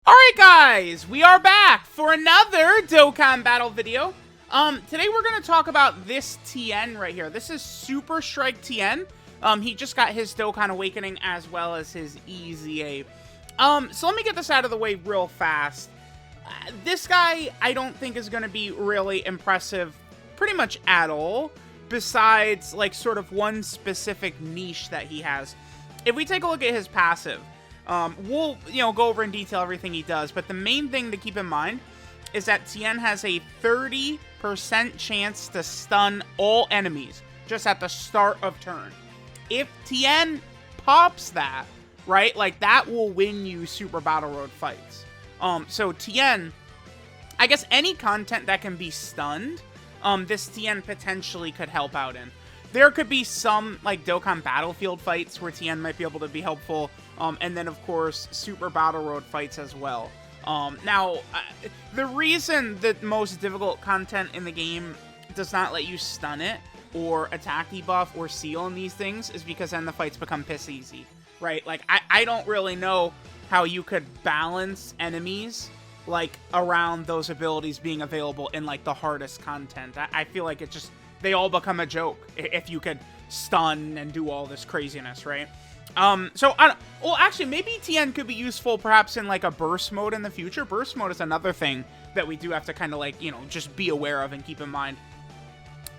Alright guys, we are back for another Dokkan battle video. Today we're going to talk about this Tien right here. This is Super Strike Tien. He just got his Dokkan Awakening as well as his EZA. So let me get this out of the way real fast. This guy I don't think is going to be really impressive pretty much at all, besides like sort of one specific niche that he has. If we take a look at his passive, we'll, go over in detail everything he does, but the main thing to keep in mind is that Tien has a 30% chance to stun all enemies just at the start of turn. If Tien pops that, right, like that will win you Super Battle Road fights. So Tien, I guess any content that can be stunned, this Tien potentially could help out in. There could be some, like, Dokkan Battlefield fights where Tien might be able to be helpful, and then, of course, Super Battle Road fights as well. The reason that most difficult content in the game does not let you stun it, or attack debuff, or seal in these things, is because then the fights become piss easy, right? Like, I don't really know how you could balance enemies, like, around those abilities being available in, like, the hardest content. I feel like it just... they all become a joke if you could stun and do all this craziness, right? Well, actually, maybe Tien could be useful perhaps in, like, a burst mode in the future. Burst mode is another thing that we do have to kind of, like, just be aware of and keep in mind.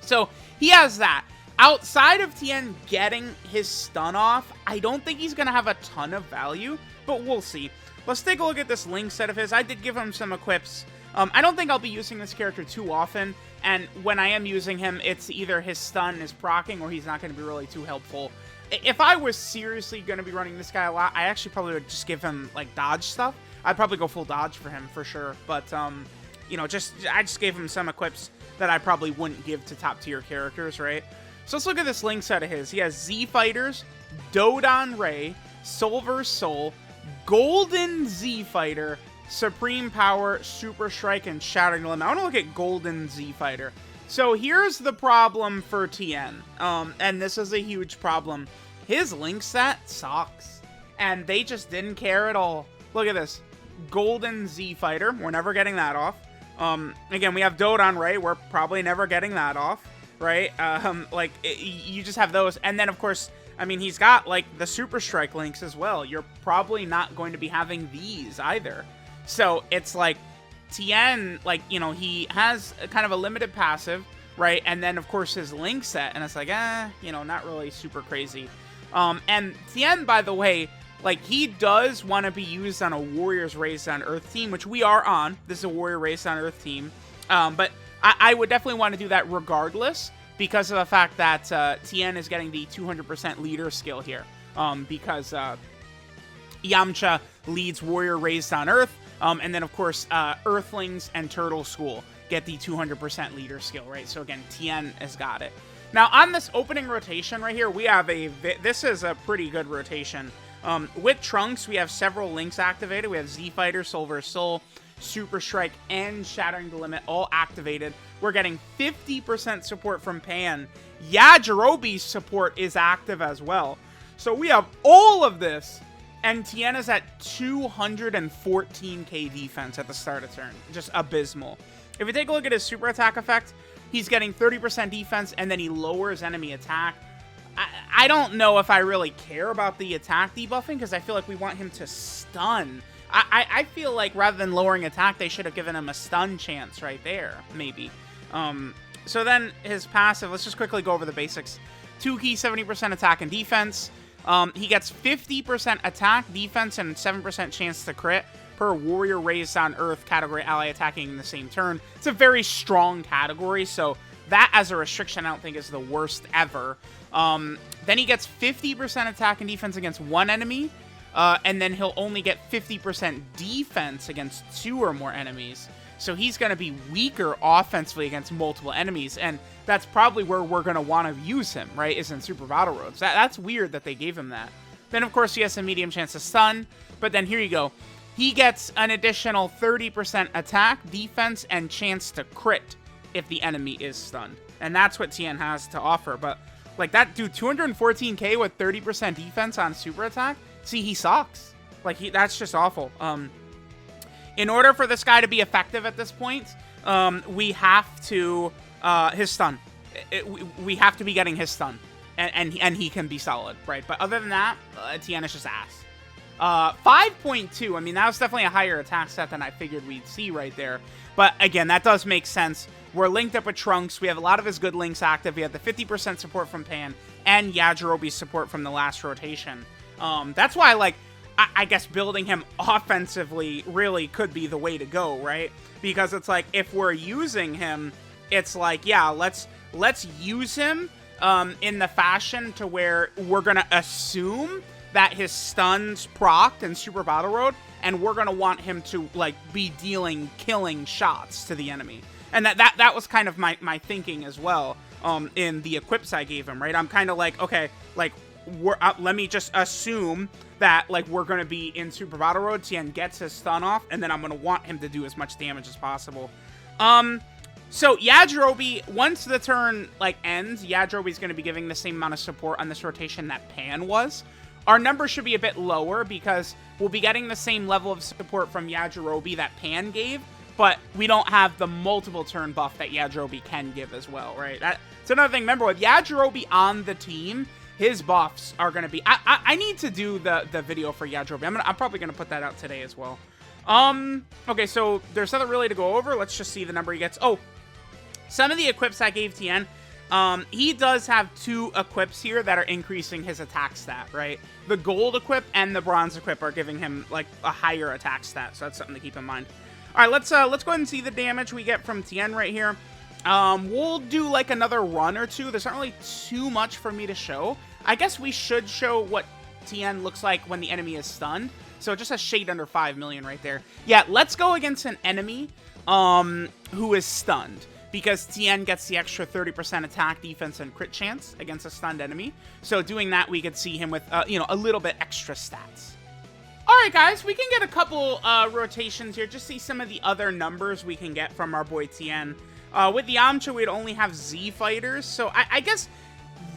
So, he has that. Outside of Tien getting his stun off, I don't think he's going to have a ton of value, but we'll see. Let's take a look at this Link set of his. I did give him some equips. I don't think I'll be using this character too often, and when I am using him, it's either his stun is proccing, or he's not going to be really too helpful. If I was seriously going to be running this guy a lot, I actually probably would just give him, like, dodge stuff. I'd probably go full dodge for him, for sure, but, I just gave him some equips that I probably wouldn't give to top-tier characters, right? So let's look at this Link set of his. He has Z Fighters, Dodon Ray, Soul vs. Soul, Golden Z Fighter, Supreme Power, Super Strike, and Shattering the Limit. I want to look at Golden Z Fighter. So here's the problem for Tien, and this is a huge problem. His Link set sucks, and they just didn't care at all. Look at this. Golden Z Fighter. We're never getting that off. Again, we have Dodon Ray. We're probably never getting that off, right? You just have those. And then, of course, I mean, he's got, like, the Super Strike links as well. You're probably not going to be having these either. So, it's like, Tien, like, he has kind of a limited passive, right? And then, of course, his Link set, and it's like, not really super crazy. And Tien, by the way, like, he does want to be used on a Warriors Raised on Earth team, which we are on. This is a Warrior Raised on Earth team. But I would definitely want to do that regardless, because of the fact that Tien is getting the 200% leader skill here. Because Yamcha leads Warrior Raised on Earth. And then, of course, Earthlings and Turtle School get the 200% leader skill, right? So, again, Tien has got it. Now, on this opening rotation right here, we have this is a pretty good rotation. With Trunks, we have several links activated. We have Z Fighter, Soul vs. Soul, Super Strike, and Shattering the Limit all activated. We're getting 50% support from Pan. Yajirobe's support is active as well. So, we have all of this. And Tien is at 214k defense at the start of turn. Just abysmal. If we take a look at his super attack effect, he's getting 30% defense, and then he lowers enemy attack. I don't know if I really care about the attack debuffing, because I feel like we want him to stun. I feel like rather than lowering attack, they should have given him a stun chance right there, maybe. So then his passive, let's just quickly go over the basics. 2 key, 70% attack and defense. He gets 50% attack, defense, and 7% chance to crit per Warrior Raised on Earth category ally attacking in the same turn. It's a very strong category, so that as a restriction I don't think is the worst ever. Then he gets 50% attack and defense against one enemy, and then he'll only get 50% defense against 2 or more enemies. So he's going to be weaker offensively against multiple enemies, and that's probably where we're going to want to use him, right, is in Super Battle Roads. That's weird that they gave him that. Then, of course, he has a medium chance to stun, but then here you go. He gets an additional 30% attack, defense, and chance to crit if the enemy is stunned. And that's what Tien has to offer, but, like, that dude, 214k with 30% defense on super attack? See, he sucks. Like, that's just awful. in order for this guy to be effective at this point, we have to, his stun. We have to be getting his stun. And he can be solid, right? But other than that, Tien is just ass. 5.2, I mean, that was definitely a higher attack stat than I figured we'd see right there. But again, that does make sense. We're linked up with Trunks. We have a lot of his good links active. We have the 50% support from Pan and Yajirobe's support from the last rotation. That's why, like, I guess building him offensively really could be the way to go, right? Because it's like, if we're using him, it's like, yeah, let's use him in the fashion to where we're going to assume that his stun's procced in Super Battle Road, and we're going to want him to, like, be dealing killing shots to the enemy. And that was kind of my thinking as well in the equips I gave him, right? I'm kind of like, okay, like, let me just assume that, like, we're going to be in Super Battle Road, Tien gets his stun off, and then I'm going to want him to do as much damage as possible. So Yajirobe, once the turn, like, ends, Yajirobe's going to be giving the same amount of support on this rotation that Pan was. Our number should be a bit lower because we'll be getting the same level of support from Yajirobe that Pan gave, but we don't have the multiple turn buff that Yajirobe can give as well, right? That's another thing. Remember, with Yajirobe on the team, his buffs are going to be... I need to do the video for Yajirobe. I'm probably going to put that out today as well. Okay, so there's nothing really to go over. Let's just see the number he gets. Oh, some of the equips I gave Tien, he does have 2 equips here that are increasing his attack stat, right? The gold equip and the bronze equip are giving him, like, a higher attack stat, so that's something to keep in mind. All right, let's go ahead and see the damage we get from Tien right here. We'll do, like, another run or two. There's not really too much for me to show. I guess we should show what Tien looks like when the enemy is stunned. So just a shade under 5 million right there. Yeah, let's go against an enemy who is stunned, because Tien gets the extra 30% attack, defense, and crit chance against a stunned enemy. So doing that, we could see him with, you know, a little bit extra stats. Alright guys, we can get a couple rotations here, just see some of the other numbers we can get from our boy Tien. With the Yamcha, we'd only have Z fighters, so I guess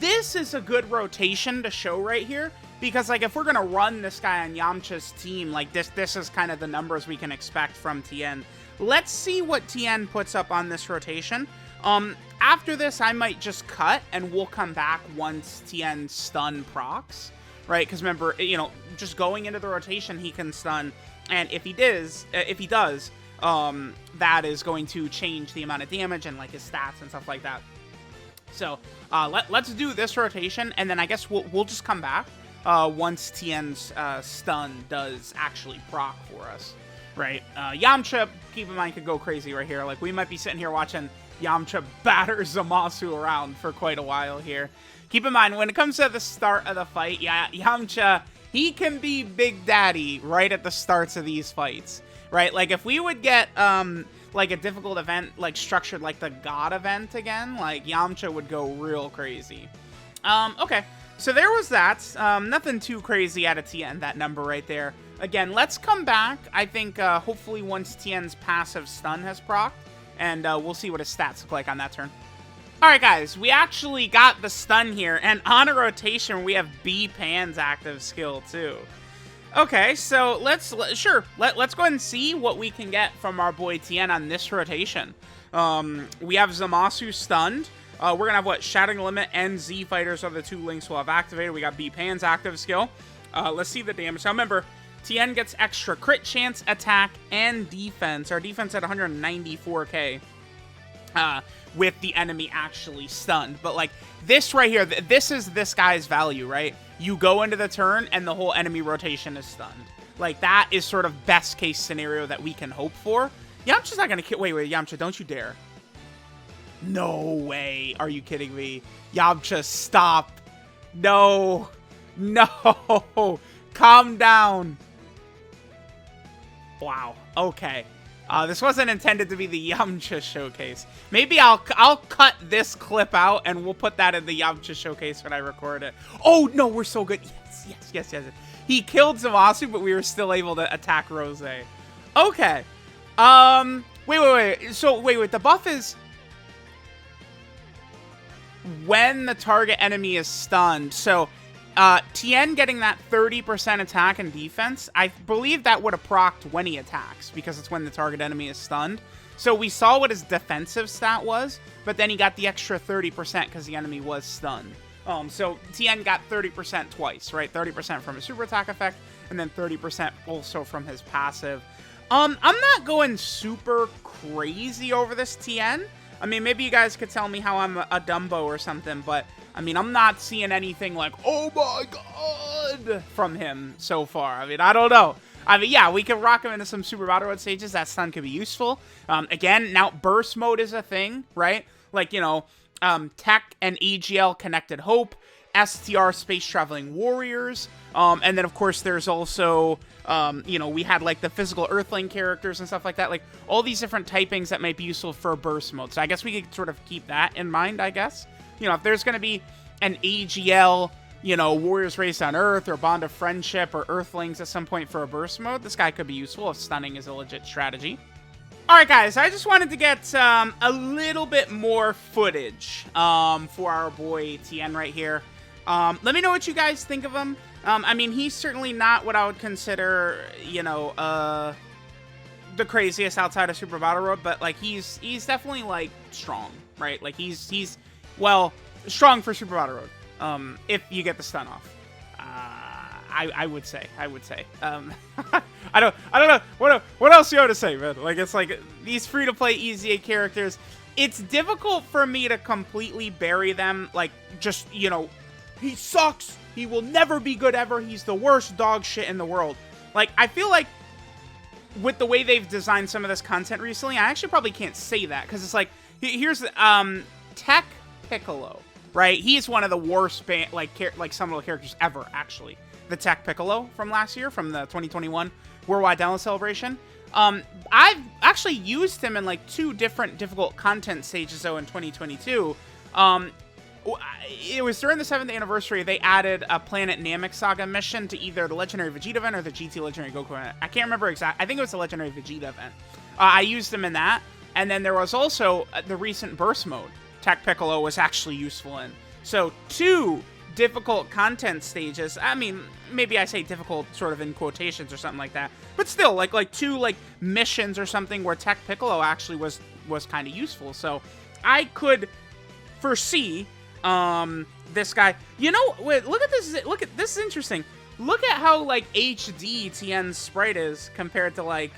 this is a good rotation to show right here, because, like, if we're gonna run this guy on Yamcha's team, like, this is kind of the numbers we can expect from Tien. Let's see what Tien puts up on this rotation. After this, I might just cut, and we'll come back once Tien stun procs, right? Because remember, you know, just going into the rotation, he can stun, and if he does, that is going to change the amount of damage and, like, his stats and stuff like that. So let's do this rotation, and then I guess we'll just come back once Tien's stun does actually proc for us. Right, Yamcha, keep in mind, could go crazy right here. Like, we might be sitting here watching Yamcha batter Zamasu around for quite a while here. Keep in mind, when it comes to the start of the fight, yeah, Yamcha, he can be Big Daddy right at the starts of these fights, right? Like, if we would get, like, a difficult event, like, structured like the God event again, like, Yamcha would go real crazy. Okay, so there was that. Nothing too crazy out of Tien, that number right there. Again, let's come back, I think, hopefully once Tien's passive stun has procced, and we'll see what his stats look like on that turn. Alright guys, we actually got the stun here, and on a rotation we have B Pan's active skill too. Okay, so let's go ahead and see what we can get from our boy Tien on this rotation. We have Zamasu stunned. We're gonna have, what, Shattering Limit and Z Fighters are the 2 links we'll have activated. We got B Pan's active skill. Let's see the damage. Now remember, Tien gets extra crit chance, attack, and defense. Our defense at 194k with the enemy actually stunned. But, like, this right here, this is this guy's value, right? You go into the turn, and the whole enemy rotation is stunned. Like, that is sort of best case scenario that we can hope for. Yamcha's not going to kill... Wait, Yamcha, don't you dare. No way. Are you kidding me? Yamcha, stop. No. No. Calm down. Wow. Okay. This wasn't intended to be the Yamcha showcase. Maybe I'll cut this clip out and we'll put that in the Yamcha showcase when I record it. Oh, no, we're so good. Yes. He killed Zamasu, but we were still able to attack Rose. Okay. Wait. So, wait. The buff is when the target enemy is stunned. So, Tien getting that 30% attack and defense, I believe that would have procced when he attacks, because it's when the target enemy is stunned. So we saw what his defensive stat was, but then he got the extra 30% because the enemy was stunned. So Tien got 30% twice, right? 30% from his super attack effect, and then 30% also from his passive. I'm not going super crazy over this Tien. I mean, maybe you guys could tell me how I'm a Dumbo or something, but I mean, I'm not seeing anything like, oh my god, from him so far. I mean, I don't know. I mean, yeah, we can rock him into some Super Battle Road stages. That stun could be useful. Again, now burst mode is a thing, right? Like, you know, Tech and AGL Connected Hope, STR Space Traveling Warriors, and then, of course, there's also, you know, we had, like, the physical Earthling characters and stuff like that. Like, all these different typings that might be useful for burst mode. So I guess we could sort of keep that in mind, I guess. You know, if there's going to be an AGL, you know, Warriors Raised on Earth or Bond of Friendship or Earthlings at some point for a burst mode, this guy could be useful if stunning is a legit strategy. Alright guys, I just wanted to get a little bit more footage for our boy Tien right here. Let me know what you guys think of him. I mean, he's certainly not what I would consider, you know, the craziest outside of Super Battle Road, but like he's definitely like strong, right? Like he's well, strong for Super Battle Road. If you get the stun off, I would say. I don't know what else you have to say, man. Like it's like these free to play EZA characters. It's difficult for me to completely bury them. Like just, you know, he sucks. He will never be good ever. He's the worst dog shit in the world. Like I feel like with the way they've designed some of this content recently, I actually probably can't say that because it's like here's Tech Piccolo. Right, he's one of the worst Summonable characters ever. Actually, the Tech Piccolo from last year, from the 2021 Worldwide Download Celebration. I've actually used him in like 2 different difficult content stages though in 2022. It was during the 7th anniversary they added a Planet Namek Saga mission to either the Legendary Vegeta event or the GT Legendary Goku event. I can't remember exactly. I think it was the Legendary Vegeta event. I used him in that, and then there was also the recent burst mode. Tech Piccolo was actually useful in. So 2 difficult content stages. I mean, maybe I say difficult sort of in quotations or something like that. But still, like 2 like missions or something where Tech Piccolo actually was kind of useful. So I could foresee this guy. You know, wait, look at this. Look at this is interesting. Look at how like HD Tien's sprite is compared to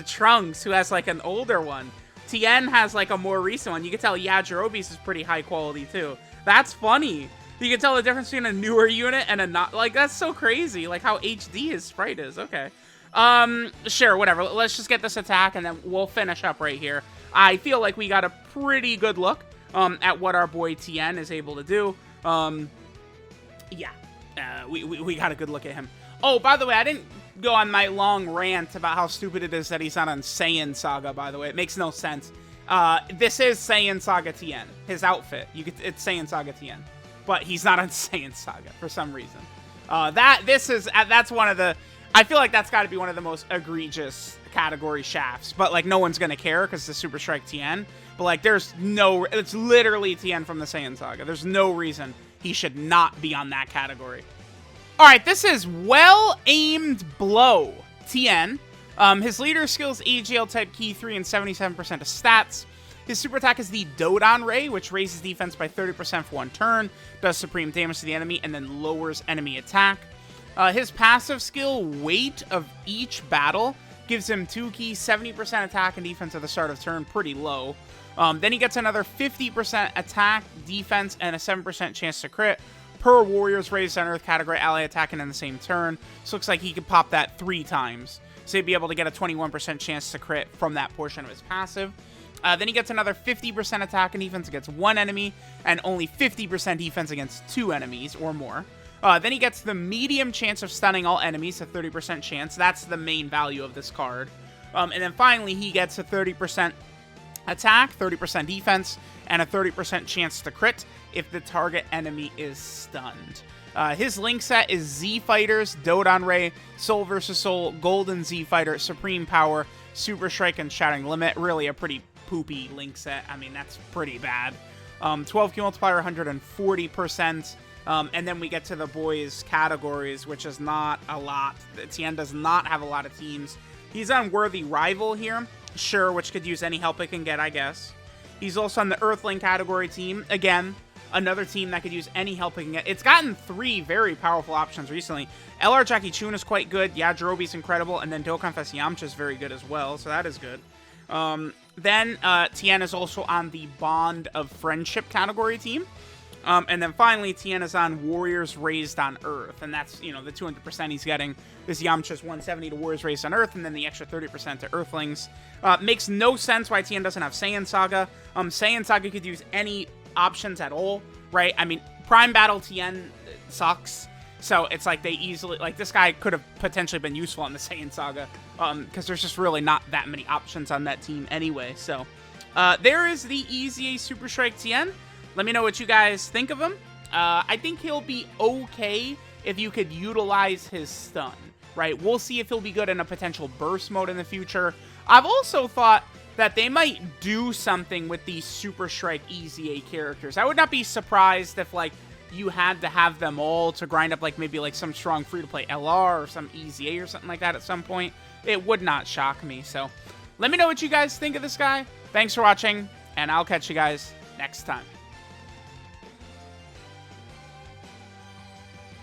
Trunks, who has like an older one. Tien has like a more recent one. You can tell Yajirobe's is pretty high quality too. That's funny. You can tell the difference between a newer unit and a not. Like that's so crazy. Like how HD his sprite is. Okay. Sure, whatever. Let's just get this attack and then we'll finish up right here. I feel like we got a pretty good look at what our boy Tien is able to do. Yeah. We got a good look at him. Oh, by the way, I didn't go on my long rant about how stupid it is that he's not on Saiyan Saga, by the way. It makes no sense. This is Saiyan Saga Tien. His outfit. It's Saiyan Saga Tien. But he's not on Saiyan Saga for some reason. That's one of the... I feel like that's got to be one of the most egregious category shafts. But, like, no one's going to care because it's the Super Strike Tien. But, like, there's no... It's literally Tien from the Saiyan Saga. There's no reason he should not be on that category. Alright, this is Well-Aimed Blow Tien. His leader skills AGL type key 3 and 77% of stats. His super attack is the Dodon Ray, which raises defense by 30% for 1 turn, does supreme damage to the enemy, and then lowers enemy attack. His passive skill, Weight of Each Battle, gives him 2 keys, 70% attack and defense at the start of turn, pretty low. Then he gets another 50% attack, defense, and a 7% chance to crit per Warriors Raised on Earth category ally attacking in the same turn. So looks like he could pop that 3 times. So he'd be able to get a 21% chance to crit from that portion of his passive. Then he gets another 50% attack and defense against 1 enemy, and only 50% defense against 2 enemies or more. Then he gets the medium chance of stunning all enemies, a 30% chance. That's the main value of this card. And then finally, he gets a 30% attack, 30% defense, and a 30% chance to crit if the target enemy is stunned. His link set is Z Fighters, Dodon Ray, Soul vs. Soul, Golden Z Fighter, Supreme Power, Super Strike, and Shattering Limit. Really a pretty poopy link set. I mean, that's pretty bad. 12 key multiplier, 140%. And then we get to the boys categories, which is not a lot. Tien does not have a lot of teams. He's on Worthy Rival here, sure, which could use any help it can get, I guess. He's also on the Earthling category team. Again, another team that could use any help it can get. It's gotten 3 very powerful options recently. LR Jackie Chun is quite good. Yeah, Jirobe's incredible. And then Dokkan Fest Yamcha is very good as well, so that is good. Then Tien is also on the Bond of Friendship category team. And then finally, Tien is on Warriors Raised on Earth. And that's, you know, the 200% he's getting is Yamcha's 170 to Warriors Raised on Earth, and then the extra 30% to Earthlings. Makes no sense why Tien doesn't have Saiyan Saga. Saiyan Saga could use any options at all, right? I mean, Prime Battle Tien sucks. So it's like they easily, like this guy could have potentially been useful on the Saiyan Saga. Because there's just really not that many options on that team anyway. So there is the EZA Super Strike Tien. Let me know what you guys think of him. I think he'll be okay if you could utilize his stun, right? We'll see if he'll be good in a potential burst mode in the future. I've also thought that they might do something with these Super Strike EZA characters. I would not be surprised if, like, you had to have them all to grind up, like, maybe, like, some strong free-to-play LR or some EZA or something like that at some point. It would not shock me. So let me know what you guys think of this guy. Thanks for watching, and I'll catch you guys next time.